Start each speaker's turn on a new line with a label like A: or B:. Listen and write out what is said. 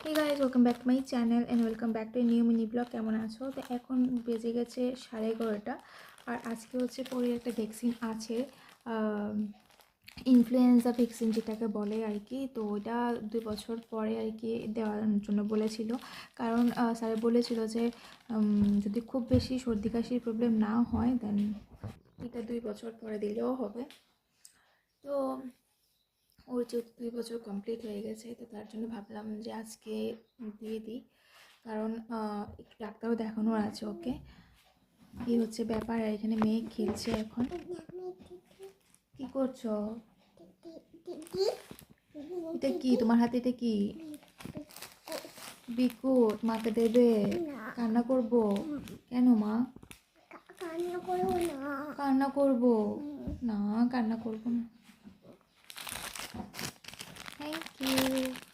A: Hey guys, welcome back to my channel and welcome back to a new mini vlog. কেমন আছো? তো এখন বেজে গেছে 11:30 আর আজকে হচ্ছে পরে একটা ভ্যাকসিন আছে, ইনফ্লুয়েঞ্জা ভ্যাকসিন যেটাকে বলে আর কি। তো ওইটা 2 বছর পরে আর কি দেওয়ার জন্য বলেছিল, কারণ স্যার বলেছিল যে যদি খুব বেশি সর্দি কাশির প্রবলেম না হয় দেন এটা 2 বছর পরে দিলেও হবে। তো ওর যেহেতু 2 বছর কমপ্লিট হয়ে গেছে, তো তার জন্য ভাবলাম যে আজকে দিয়ে দিই, কারণ একটু ডাক্তারও দেখানোর আছে ওকে। কি হচ্ছে ব্যাপার, আর এখানে মেয়ে খেলছে এখন। কি করছো? এটা কি তোমার হাতে? এটা কি? বিকুট মাকে দেবে? কান্না করবো? কেন মা? কান্না করবো না, কান্না করবো না। Thank you.